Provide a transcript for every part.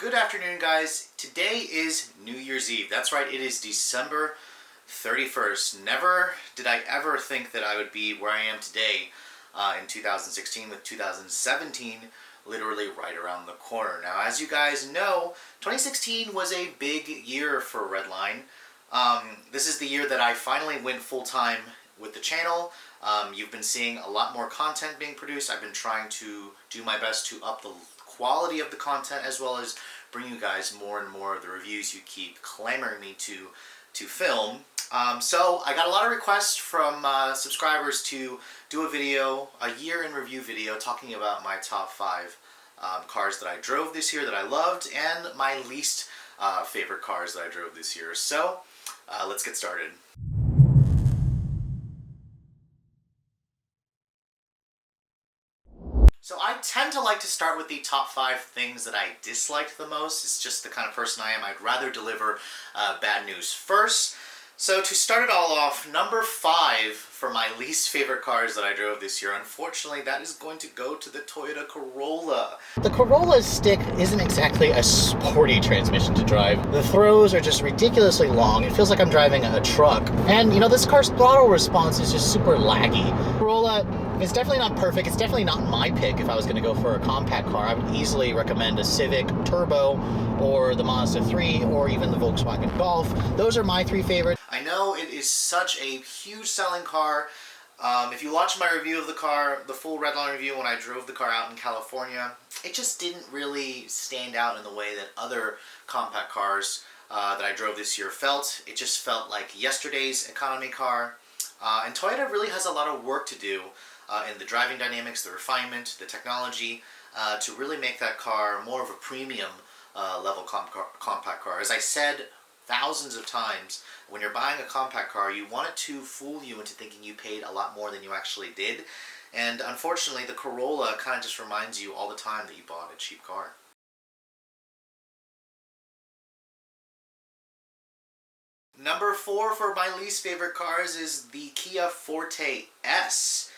Good afternoon, guys. Today is New Year's Eve. That's right, it is December 31st. Never did I ever think that I would be where I am today in 2016 with 2017 literally right around the corner. Now, as you guys know, 2016 was a big year for Redline. This is the year that I finally went full-time with the channel. You've been seeing a lot more content being produced. I've been trying to do my best to up the quality of the content as well as bring you guys more and more of the reviews you keep clamoring me to film. So I got a lot of requests from subscribers to do a video, a year in review video, talking about my top 5 cars that I drove this year that I loved and my least favorite cars that I drove this year. So let's get started. So I tend to like to start with the top 5 things that I disliked the most. It's just the kind of person I am. I'd rather deliver bad news first. So to start it all off, number 5 for my least favorite cars that I drove this year, unfortunately, that is going to go to the Toyota Corolla. The Corolla's stick isn't exactly a sporty transmission to drive. The throws are just ridiculously long. It feels like I'm driving a truck. And, you know, this car's throttle response is just super laggy. Corolla is definitely not perfect. It's definitely not my pick if I was going to go for a compact car. I would easily recommend a Civic Turbo or the Mazda 3 or even the Volkswagen Golf. Those are my 3 favorites. I know it is such a huge selling car. If you watch my review of the car, the full Redline review when I drove the car out in California, it just didn't really stand out in the way that other compact cars that I drove this year felt. It just felt like yesterday's economy car. And Toyota really has a lot of work to do in the driving dynamics, the refinement, the technology, to really make that car more of a premium level compact car. As I said thousands of times, when you're buying a compact car, you want it to fool you into thinking you paid a lot more than you actually did. And unfortunately, the Corolla kind of just reminds you all the time that you bought a cheap car. Number 4 for my least favorite cars is the Kia Forte S.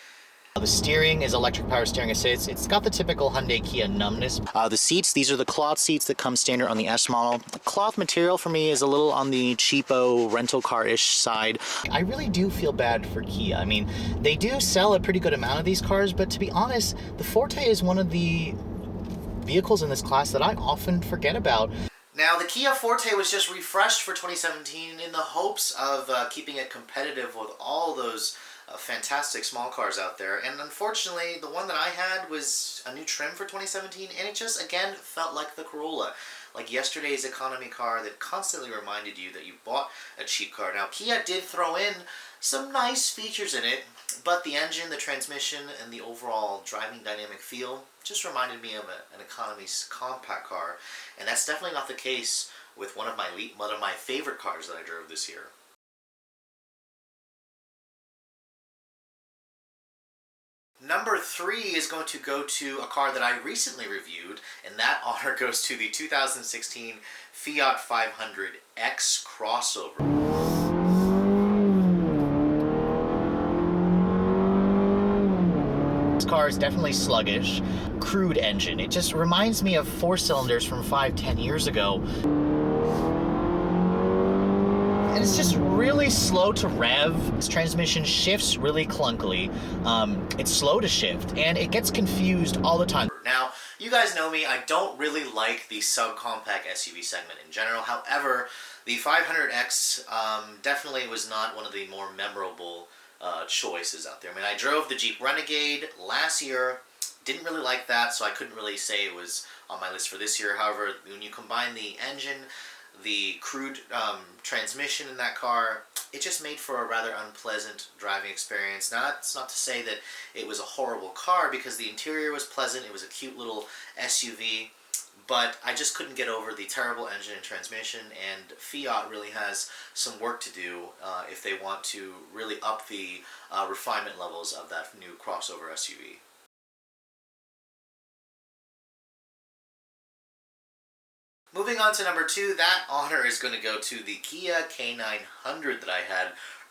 The steering is electric power steering assist. It's got the typical Hyundai Kia numbness. The seats, these are the cloth seats that come standard on the S model. The cloth material for me is a little on the cheapo rental car-ish side. I really do feel bad for Kia. I mean, they do sell a pretty good amount of these cars, but to be honest, the Forte is one of the vehicles in this class that I often forget about. Now, the Kia Forte was just refreshed for 2017 in the hopes of keeping it competitive with all those fantastic small cars out there. And unfortunately, the one that I had was a new trim for 2017, and it just, again, felt like the Corolla. Like yesterday's economy car that constantly reminded you that you bought a cheap car. Now, Kia did throw in some nice features in it, but the engine, the transmission, and the overall driving dynamic feel just reminded me of an economy compact car. And that's definitely not the case with one of my favorite cars that I drove this year. Number 3 is going to go to a car that I recently reviewed, and that honor goes to the 2016 Fiat 500X crossover. This car is definitely sluggish, crude engine. It just reminds me of 4 cylinders from 5-10 years ago. And it's just really slow to rev. Its transmission shifts really clunkily. It's slow to shift, and it gets confused all the time. Now, you guys know me, I don't really like the subcompact SUV segment in general. However, the 500X definitely was not one of the more memorable choices out there. I mean, I drove the Jeep Renegade last year. Didn't really like that, so I couldn't really say it was on my list for this year. However, when you combine the engine, the crude transmission in that car, it just made for a rather unpleasant driving experience. Now, that's not to say that it was a horrible car, because the interior was pleasant. It was a cute little SUV, but I just couldn't get over the terrible engine and transmission, and Fiat really has some work to do if they want to really up the refinement levels of that new crossover SUV. Moving on to number 2, that honor is going to go to the Kia K900 that I had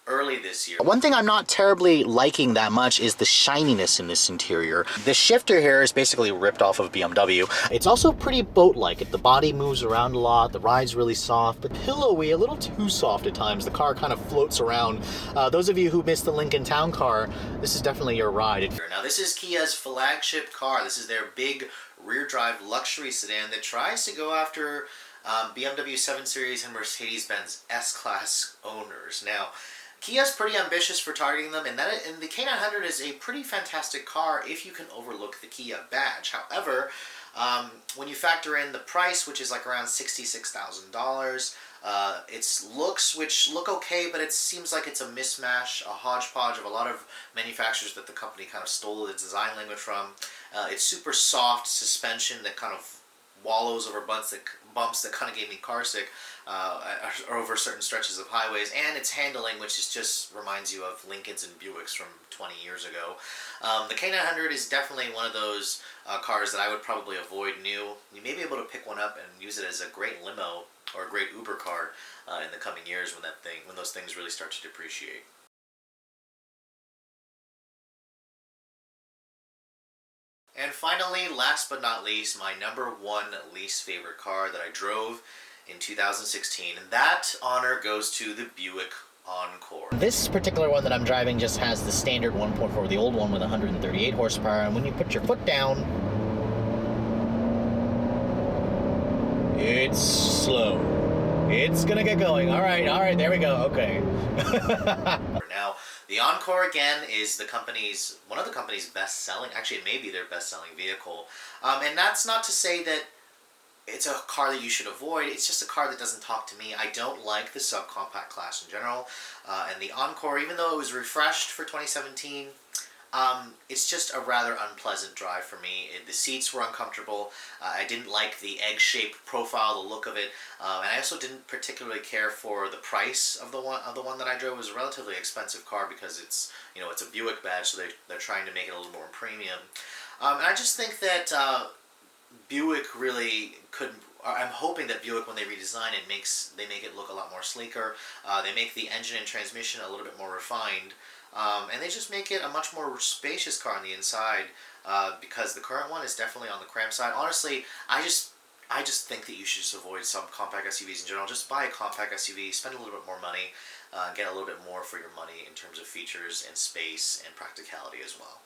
early this year. One thing I'm not terribly liking that much is the shininess in this interior. The shifter here is basically ripped off of BMW. It's also pretty boat-like. The body moves around a lot, the ride's really soft, but pillowy, a little too soft at times. The car kind of floats around. Those of you who missed the Lincoln Town Car, this is definitely your ride. Now this is Kia's flagship car. This is their big rear-drive luxury sedan that tries to go after BMW 7 Series and Mercedes-Benz S-Class owners. Now, Kia's pretty ambitious for targeting them, and the K900 is a pretty fantastic car if you can overlook the Kia badge. However, when you factor in the price, which is like around $66,000, its looks, which look okay, but it seems like it's a mismatch, a hodgepodge of a lot of manufacturers that the company kind of stole the design language from. It's super soft suspension that kind of wallows over bumps that kind of gave me car sick over certain stretches of highways, and its handling, which is just reminds you of Lincolns and Buicks from 20 years ago. The K900 is definitely one of those cars that I would probably avoid new. You may be able to pick one up and use it as a great limo or a great Uber car in the coming years when those things really start to depreciate. And finally, last but not least, my #1 least favorite car that I drove in 2016, and that honor goes to the Buick Encore. This particular one that I'm driving just has the standard 1.4, the old one with 138 horsepower, and when you put your foot down, it's slow. It's gonna get going. All right, there we go. Okay. Now, the Encore again is one of the company's best-selling. Actually, it may be their best-selling vehicle, and that's not to say that it's a car that you should avoid. It's just a car that doesn't talk to me. I don't like the subcompact class in general, and the Encore, even though it was refreshed for 2017. It's just a rather unpleasant drive for me. The seats were uncomfortable. I didn't like the egg-shaped profile, the look of it, and I also didn't particularly care for the price of the one that I drove. It was a relatively expensive car because it's a Buick badge, so they're trying to make it a little more premium. And I just think that Buick really could. I'm hoping that Buick, when they redesign it, they make it look a lot more sleeker. They make the engine and transmission a little bit more refined. And they just make it a much more spacious car on the inside, because the current one is definitely on the cramped side. Honestly, I just think that you should just avoid subcompact SUVs in general. Just buy a compact SUV, spend a little bit more money, get a little bit more for your money in terms of features and space and practicality as well.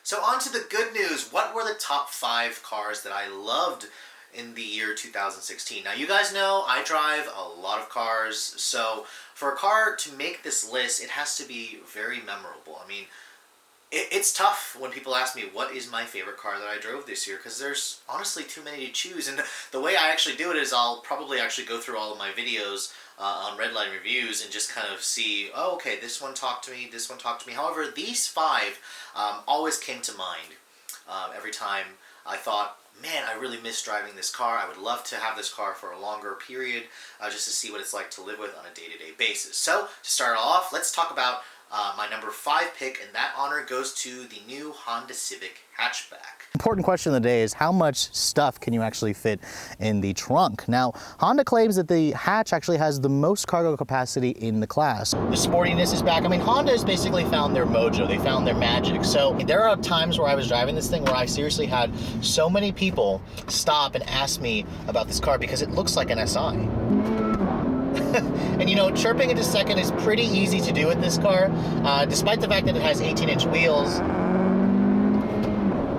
So on to the good news. What were the top 5 cars that I loved in the year 2016? Now, you guys know I drive a lot of cars, so for a car to make this list, it has to be very memorable. I mean, it's tough when people ask me what is my favorite car that I drove this year, because there's honestly too many to choose. And the way I actually do it is I'll probably actually go through all of my videos on Redline reviews and just kind of see, oh, okay, this one talked to me, this one talked to me. However, these 5 always came to mind every time I thought, man, I really miss driving this car. I would love to have this car for a longer period, just to see what it's like to live with on a day-to-day basis. So, to start off, let's talk about my #5 pick, and that honor goes to the new Honda Civic hatchback. Important question of the day is, how much stuff can you actually fit in the trunk? Now, Honda claims that the hatch actually has the most cargo capacity in the class. The sportiness is back. I mean, Honda has basically found their mojo. They found their magic. So there are times where I was driving this thing where I seriously had so many people stop and ask me about this car because it looks like an SI. And chirping into second is pretty easy to do with this car, despite the fact that it has 18-inch wheels.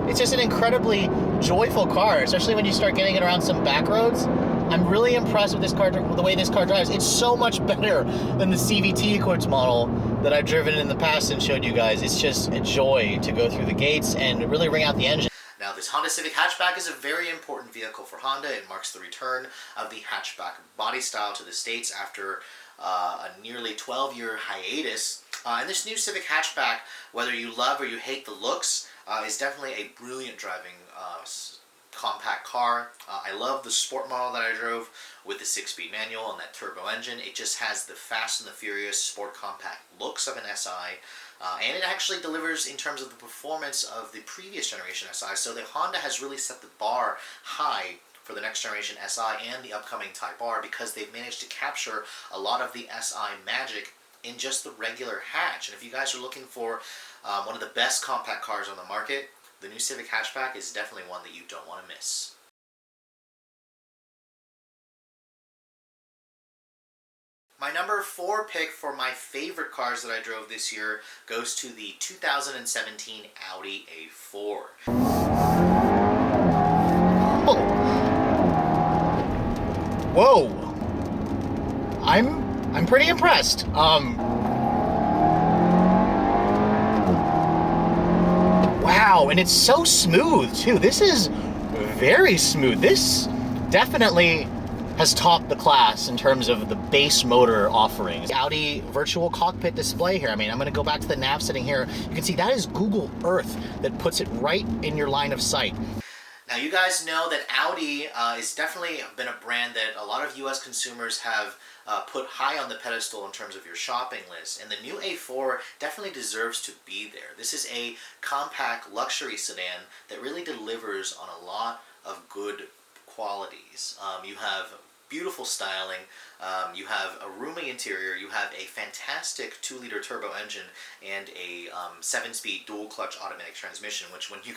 It's just an incredibly joyful car, especially when you start getting it around some back roads. I'm really impressed with this car, with the way this car drives. It's so much better than the CVT Quartz model that I've driven in the past and showed you guys. It's just a joy to go through the gates and really ring out the engine. Now, this Honda Civic hatchback is a very important vehicle for Honda. It marks the return of the hatchback body style to the States after a nearly 12-year hiatus. And this new Civic hatchback, whether you love or you hate the looks, is definitely a brilliant driving compact car. I love the sport model that I drove with the 6-speed manual and that turbo engine. It just has the Fast and the Furious sport compact looks of an SI. And it actually delivers in terms of the performance of the previous generation SI. So the Honda has really set the bar high for the next generation SI and the upcoming Type R, because they've managed to capture a lot of the SI magic in just the regular hatch. And if you guys are looking for one of the best compact cars on the market, the new Civic hatchback is definitely one that you don't want to miss. My number 4 pick for my favorite cars that I drove this year goes to the 2017 Audi A4. Oh. Whoa! I'm pretty impressed. Wow, and it's so smooth too. This is very smooth. This definitely has topped the class in terms of the base motor offerings. Audi virtual cockpit display here. I mean, I'm gonna go back to the nav setting here. You can see that is Google Earth that puts it right in your line of sight. Now, you guys know that Audi is definitely been a brand that a lot of US consumers have put high on the pedestal in terms of your shopping list, and the new A4 definitely deserves to be there. This is a compact luxury sedan that really delivers on a lot of good qualities. You have beautiful styling, you have a roomy interior, you have a fantastic 2-liter turbo engine, and a 7-speed dual clutch automatic transmission, which if you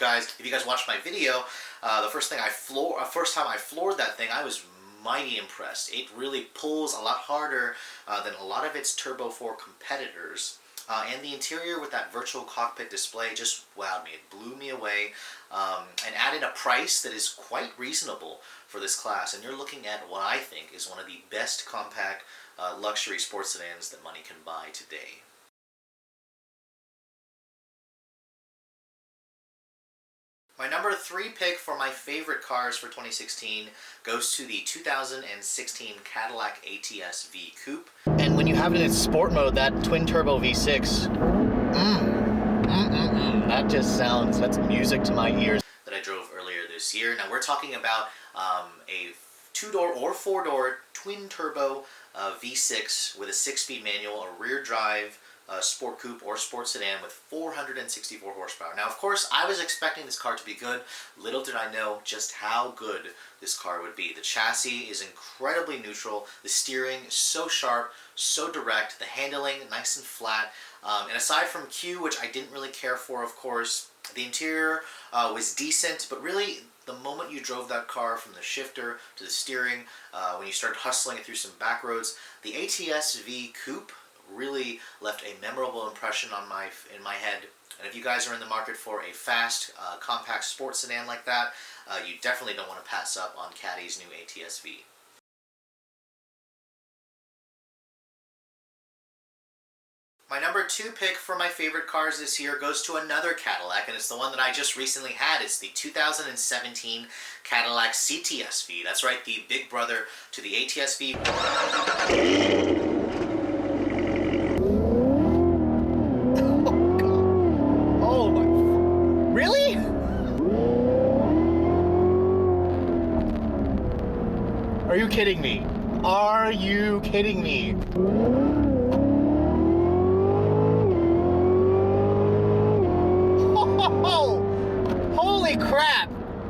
guys watched my video, the first time I floored that thing, I was mighty impressed. It really pulls a lot harder than a lot of its Turbo 4 competitors. And the interior with that virtual cockpit display just wowed me. It blew me away, and added a price that is quite reasonable for this class. And you're looking at what I think is one of the best compact luxury sports sedans that money can buy today. My number 3 pick for my favorite cars for 2016 goes to the 2016 Cadillac ATS-V Coupe. And when you have it in sport mode, that twin-turbo V6, that just sounds, that's music to my ears. That I drove earlier this year. Now we're talking about a 2-door or 4-door twin-turbo V6 with a 6-speed manual, a rear drive, sport coupe or sport sedan with 464 horsepower. Now, of course, I was expecting this car to be good. Little did I know just how good this car would be. The chassis is incredibly neutral. The steering is so sharp, so direct. The handling nice and flat. And aside from Q, which I didn't really care for, of course, the interior was decent, but really the moment you drove that car from the shifter to the steering, when you started hustling it through some back roads, the ATS-V Coupe really left a memorable impression in my head. And if you guys are in the market for a fast, compact sports sedan like that, you definitely don't want to pass up on Caddy's new ATS-V. My number 2 pick for my favorite cars this year goes to another Cadillac, and it's the one that I just recently had. It's the 2017 Cadillac CTS-V. That's right, the big brother to the ATS-V. Are you kidding me? Are you kidding me? Oh, holy crap!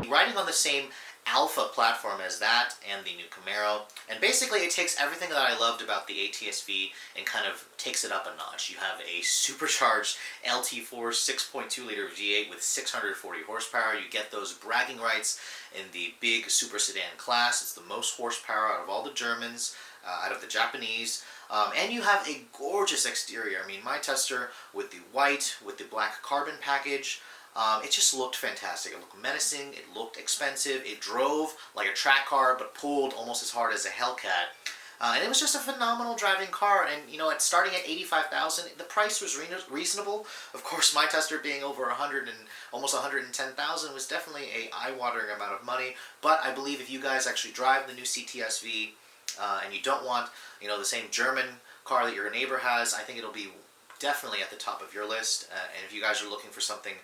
Riding on the same Alpha platform as that and the new Camaro, and basically it takes everything that I loved about the ATS-V and kind of takes it up a notch. You have a supercharged LT4 6.2-liter V8 with 640 horsepower. You get those bragging rights in the big super sedan class. It's the most horsepower out of all the Germans, out of the Japanese, and you have a gorgeous exterior. I mean, my tester with the white, with the black carbon package, it just looked fantastic. It looked menacing, it looked expensive, it drove like a track car but pulled almost as hard as a Hellcat. And it was just a phenomenal driving car, and you know, starting at $85,000, the price was reasonable. Of course, my tester being over 100 and almost 110,000 was definitely a eye-watering amount of money. But I believe if you guys actually drive the new CTS-V and you don't want, you know, the same German car that your neighbor has, I think it'll be definitely at the top of your list. And if you guys are looking for something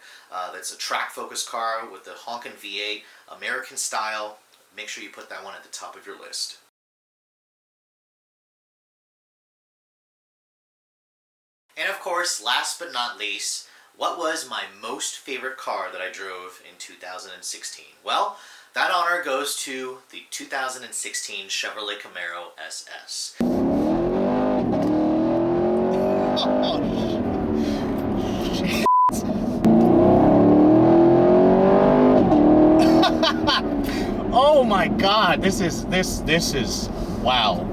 that's a track-focused car with the honkin' V8, American style, make sure you put that one at the top of your list. And of course, last but not least, what was my most favorite car that I drove in 2016? Well, That honor goes to the 2016 Chevrolet Camaro SS. Oh my God, this is wow.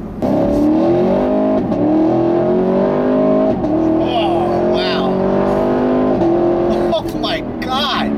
Oh wow. Oh my God.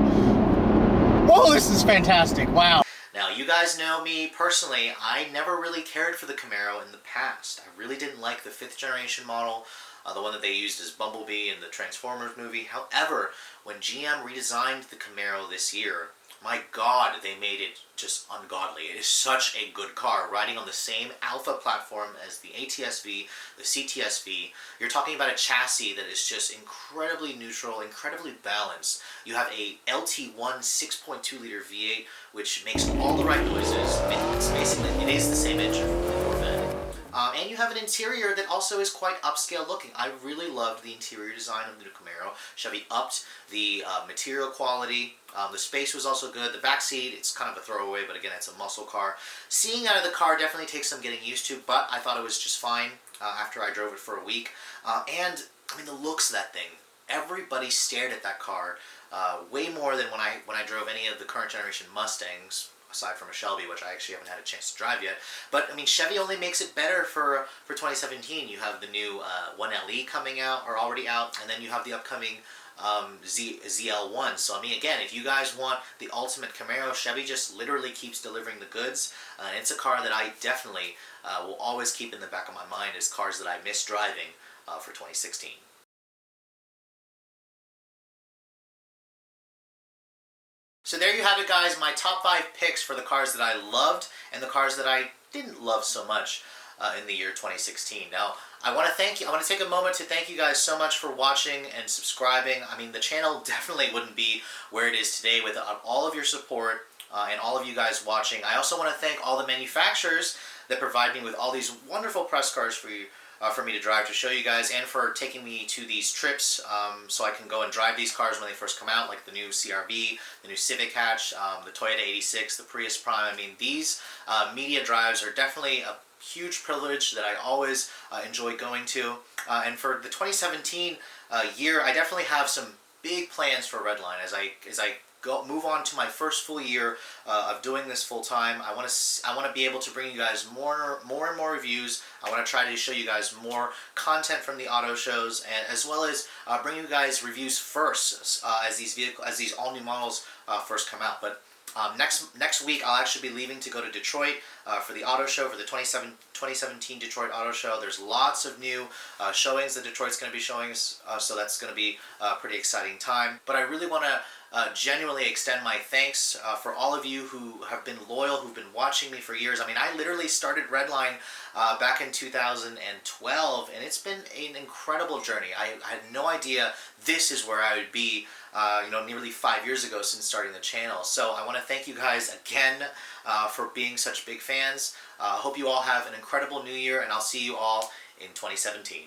Whoa, this is fantastic. Wow. Now, you guys know me personally, I never really cared for the Camaro in the past. I really didn't like the 5th generation model, the one that they used as Bumblebee in the Transformers movie. However, when GM redesigned the Camaro this year, my God, they made it just ungodly. It is such a good car, riding on the same alpha platform as the ATS-V, the CTS-V. You're talking about a chassis that is just incredibly neutral, incredibly balanced. You have a LT1 6.2 liter V8, which makes all the right noises. It is the same engine from the Corvette. And you have an interior that also is quite upscale looking. I really loved the interior design of the new Camaro. Chevy upped the material quality. The space was also good. The back seat, it's kind of a throwaway, but again, it's a muscle car. Seeing out of the car definitely takes some getting used to, but I thought it was just fine after I drove it for a week. And, I mean, the looks of that thing. Everybody stared at that car way more than when I drove any of the current generation Mustangs, aside from a Shelby, which I actually haven't had a chance to drive yet. But, I mean, Chevy only makes it better for 2017. You have the new 1LE coming out, or already out, and then you have the upcoming ZL1. So, I mean, again, if you guys want the ultimate Camaro, Chevy just literally keeps delivering the goods. And it's a car that I definitely will always keep in the back of my mind as cars that I miss driving for 2016. So there you have it, guys, my top 5 picks for the cars that I loved and the cars that I didn't love so much in the year 2016. Now, I want to thank you. I want to take a moment to thank you guys so much for watching and subscribing. I mean, the channel definitely wouldn't be where it is today without all of your support and all of you guys watching. I also want to thank all the manufacturers that provide me with all these wonderful press cars for you. For me to drive to show you guys, and for taking me to these trips so I can go and drive these cars when they first come out, like the new CR-V, the new Civic hatch, the Toyota 86, the Prius Prime. I mean, these media drives are definitely a huge privilege that I always enjoy going to. And for the 2017 year, I definitely have some big plans for Redline as I move on to my first full year of doing this full time. I want to be able to bring you guys more and more reviews. I want to try to show you guys more content from the auto shows, and as well as bring you guys reviews first as these all new models first come out. But next week I'll actually be leaving to go to Detroit for the auto show, for the 2017 Detroit Auto Show. There's lots of new showings that Detroit's going to be showing us, so that's going to be a pretty exciting time. But I really want to genuinely extend my thanks for all of you who have been loyal, who've been watching me for years. I mean, I literally started Redline back in 2012, and it's been an incredible journey. I had no idea this is where I would be, nearly 5 years ago since starting the channel. So I want to thank you guys again for being such big fans. I hope you all have an incredible new year, and I'll see you all in 2017.